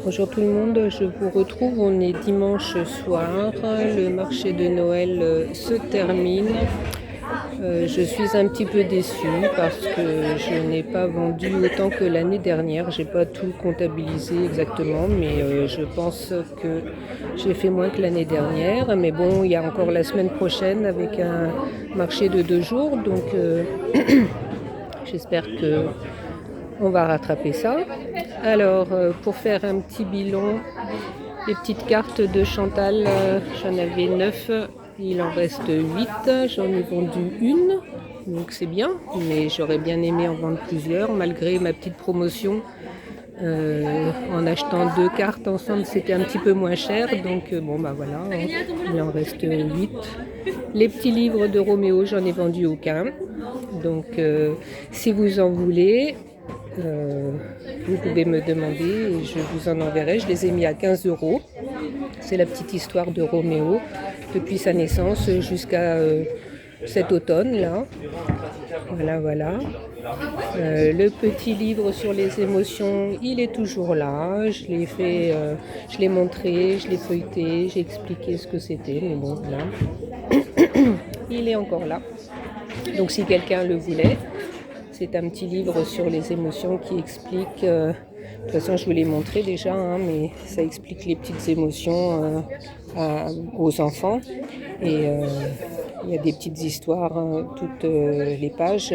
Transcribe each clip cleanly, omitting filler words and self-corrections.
Bonjour tout le monde, je vous retrouve, on est dimanche soir, le marché de Noël se termine. Je suis un petit peu déçue parce que je n'ai pas vendu autant que l'année dernière. J'ai pas tout comptabilisé exactement, mais je pense que j'ai fait moins que l'année dernière. Mais bon, il y a encore la semaine prochaine avec un marché de 2 jours, donc j'espère que on va rattraper ça. Alors, pour faire un petit bilan, les petites cartes de Chantal, j'en avais 9, il en reste 8. J'en ai vendu une, donc c'est bien, mais j'aurais bien aimé en vendre plusieurs, malgré ma petite promotion. En achetant 2 cartes ensemble, c'était un petit peu moins cher, donc bon bah voilà, hein, il en reste 8. Les petits livres de Roméo, j'en ai vendu aucun, donc si vous en voulez, euh, vous pouvez me demander et je vous en enverrai. Je les ai mis à 15 euros. C'est la petite histoire de Roméo depuis sa naissance jusqu'à cet automne là. Voilà, voilà. Le petit livre sur les émotions, il est toujours là. Je l'ai fait, je l'ai montré, je l'ai feuilleté, j'ai expliqué ce que c'était, mais bon, voilà. Il est encore là. Donc si quelqu'un le voulait, c'est un petit livre sur les émotions qui explique, de toute façon je vous l'ai montré déjà, hein, mais ça explique les petites émotions aux enfants. Et il y a des petites histoires, hein, toutes les pages,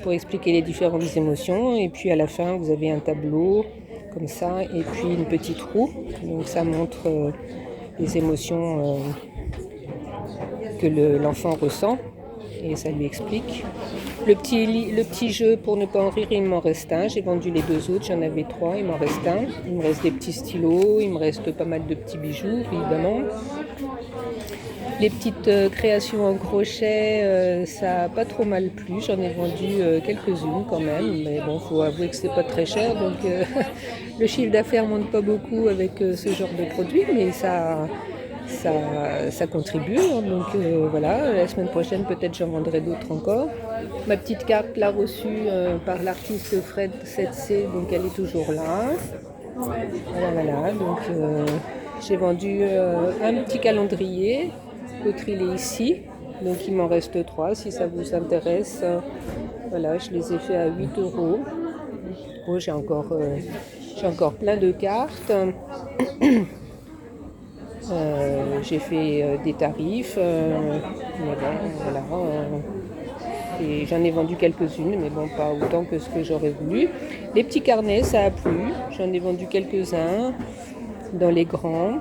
pour expliquer les différentes émotions. Et puis à la fin, vous avez un tableau comme ça, et puis une petite roue. Donc ça montre les émotions que l'enfant ressent. Et ça lui explique. Le petit jeu pour ne pas en rire, il m'en reste un. J'ai vendu les 2 autres, j'en avais 3, il m'en reste un. Il me reste des petits stylos, il me reste pas mal de petits bijoux, évidemment. Les petites créations en crochet, ça n'a pas trop mal plu. J'en ai vendu quelques-unes quand même. Mais bon, il faut avouer que c'est pas très cher. Donc le chiffre d'affaires ne monte pas beaucoup avec ce genre de produit, mais ça contribue. Hein. Donc voilà, la semaine prochaine peut-être j'en vendrai d'autres encore. Ma petite carte l'a reçue par l'artiste Fred 7C, donc elle est toujours là. Voilà, donc j'ai vendu un petit calendrier. L'autre il est ici, donc il m'en reste 3 si ça vous intéresse. Voilà, je les ai fait à 8 euros. Oh, j'ai encore plein de cartes. J'ai fait des tarifs, mais bon, voilà. Et j'en ai vendu quelques-unes, mais bon, pas autant que ce que j'aurais voulu. Les petits carnets, ça a plu. J'en ai vendu quelques-uns dans les grands.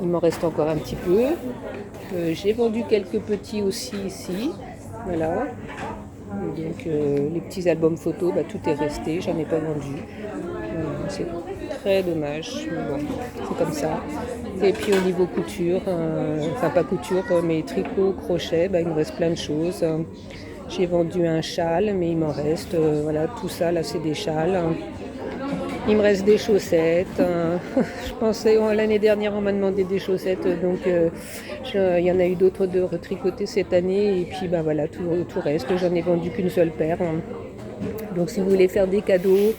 Il m'en reste encore un petit peu. J'ai vendu quelques petits aussi ici. Voilà. Donc les petits albums photos, bah, tout est resté. J'en ai pas vendu. C'est très dommage. Mais bon, c'est comme ça. Et puis au niveau couture, enfin pas couture, mais tricot, crochet, bah, il me reste plein de choses. J'ai vendu un châle, mais il m'en reste. Voilà, tout ça, là, c'est des châles. Il me reste des chaussettes. Je pensais, l'année dernière, on m'a demandé des chaussettes, donc il y en a eu d'autres de retricoter cette année. Et puis, bah voilà, tout reste. J'en ai vendu qu'une seule paire. Donc, si vous voulez faire des cadeaux,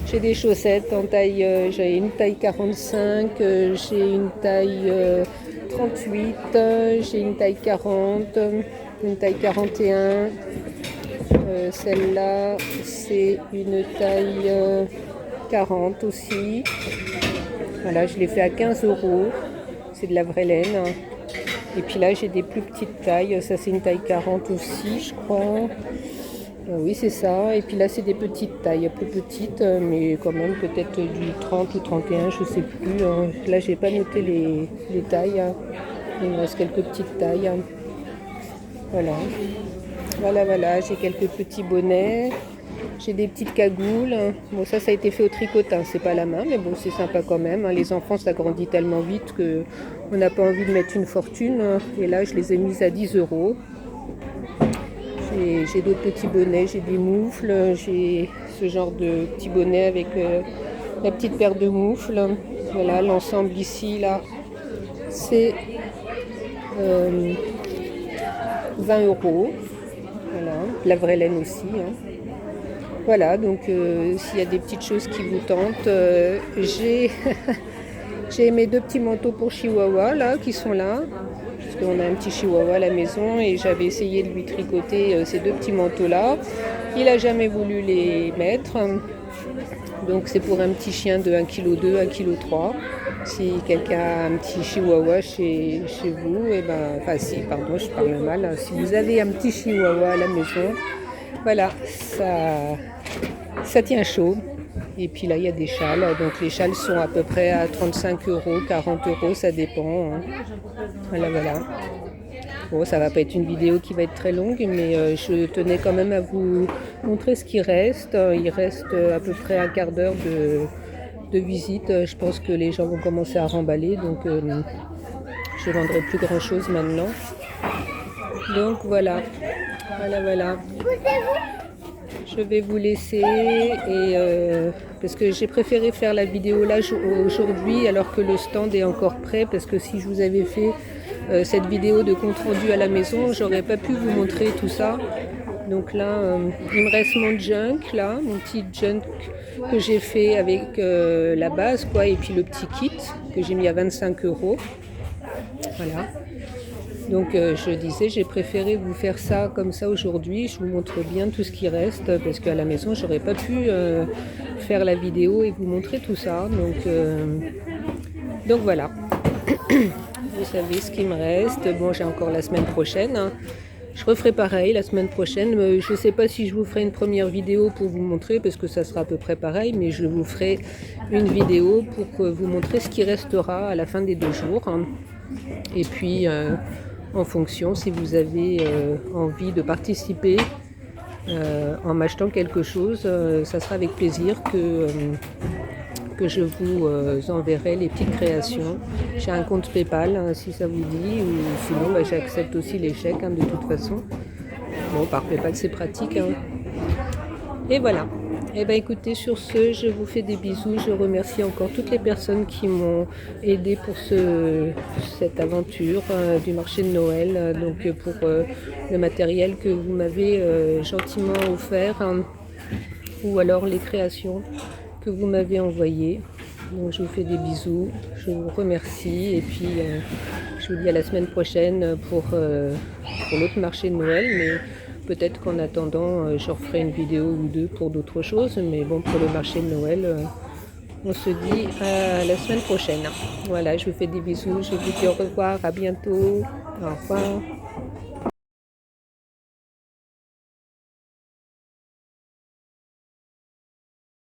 j'ai des chaussettes en taille, j'ai une taille 45, j'ai une taille 38, j'ai une taille 40, une taille 41. Celle-là, c'est une taille 40 aussi. Voilà, je l'ai fait à 15 euros. C'est de la vraie laine. Et puis là, j'ai des plus petites tailles. Ça, c'est une taille 40 aussi, je crois. Oui, c'est ça. Et puis là, c'est des petites tailles, plus petites, mais quand même peut-être du 30 ou 31, je sais plus. Là, j'ai pas noté les tailles. Il me reste quelques petites tailles. Voilà, j'ai quelques petits bonnets. J'ai des petites cagoules. Bon, ça a été fait au tricotin, c'est pas la main, mais bon, c'est sympa quand même. Les enfants, ça grandit tellement vite qu'on n'a pas envie de mettre une fortune. Et là, je les ai mises à 10 euros. J'ai d'autres petits bonnets, j'ai des moufles, j'ai ce genre de petits bonnets avec la petite paire de moufles. Voilà, l'ensemble ici, là, c'est 20 euros. Voilà, la vraie laine aussi. Hein. Voilà, donc s'il y a des petites choses qui vous tentent, j'ai j'ai mes 2 petits manteaux pour chihuahua là, qui sont là. Parce qu'on a un petit chihuahua à la maison et j'avais essayé de lui tricoter ces 2 petits manteaux là. Il n'a jamais voulu les mettre. Donc c'est pour un petit chien de 1,2 kg, 1,3 kg. Si quelqu'un a un petit chihuahua chez vous, et ben, enfin si, pardon, je parle mal. Si vous avez un petit chihuahua à la maison, voilà, ça tient chaud. Et puis là, il y a des châles. Donc les châles sont à peu près à 35 €, 40 €, ça dépend, hein. Voilà, voilà. Bon, ça va pas être une vidéo qui va être très longue, mais je tenais quand même à vous montrer ce qui reste. Il reste à peu près un quart d'heure de visite. Je pense que les gens vont commencer à remballer, donc je ne vendrai plus grand chose maintenant. Donc voilà, voilà, voilà. Je vais vous laisser et parce que j'ai préféré faire la vidéo là aujourd'hui alors que le stand est encore prêt, parce que si je vous avais fait cette vidéo de compte rendu à la maison, j'aurais pas pu vous montrer tout ça. Donc là, il me reste mon junk là, mon petit junk que j'ai fait avec la base quoi, et puis le petit kit que j'ai mis à 25 €. Voilà. Donc je disais, j'ai préféré vous faire ça comme ça aujourd'hui. Je vous montre bien tout ce qui reste parce qu'à la maison, j'aurais pas pu faire la vidéo et vous montrer tout ça. Donc voilà. Vous savez ce qui me reste. Bon, j'ai encore la semaine prochaine, hein. Je referai pareil la semaine prochaine. Je ne sais pas si je vous ferai une première vidéo pour vous montrer parce que ça sera à peu près pareil, mais je vous ferai une vidéo pour vous montrer ce qui restera à la fin des 2 jours, hein. Et puis en fonction, si vous avez envie de participer en m'achetant quelque chose, ça sera avec plaisir que je vous enverrai les petites créations. J'ai un compte PayPal, hein, si ça vous dit, ou sinon bah, j'accepte aussi les chèques, hein, de toute façon. Bon, par PayPal c'est pratique, hein. Et voilà. Eh bien écoutez, sur ce, je vous fais des bisous. Je remercie encore toutes les personnes qui m'ont aidé pour cette aventure du marché de Noël. Donc pour le matériel que vous m'avez gentiment offert, hein, ou alors les créations que vous m'avez envoyées. Donc je vous fais des bisous, je vous remercie et puis je vous dis à la semaine prochaine pour l'autre marché de Noël. Mais peut-être qu'en attendant, je referai une vidéo ou deux pour d'autres choses. Mais bon, pour le marché de Noël, on se dit à la semaine prochaine. Voilà, je vous fais des bisous, je vous dis au revoir, à bientôt. Au revoir.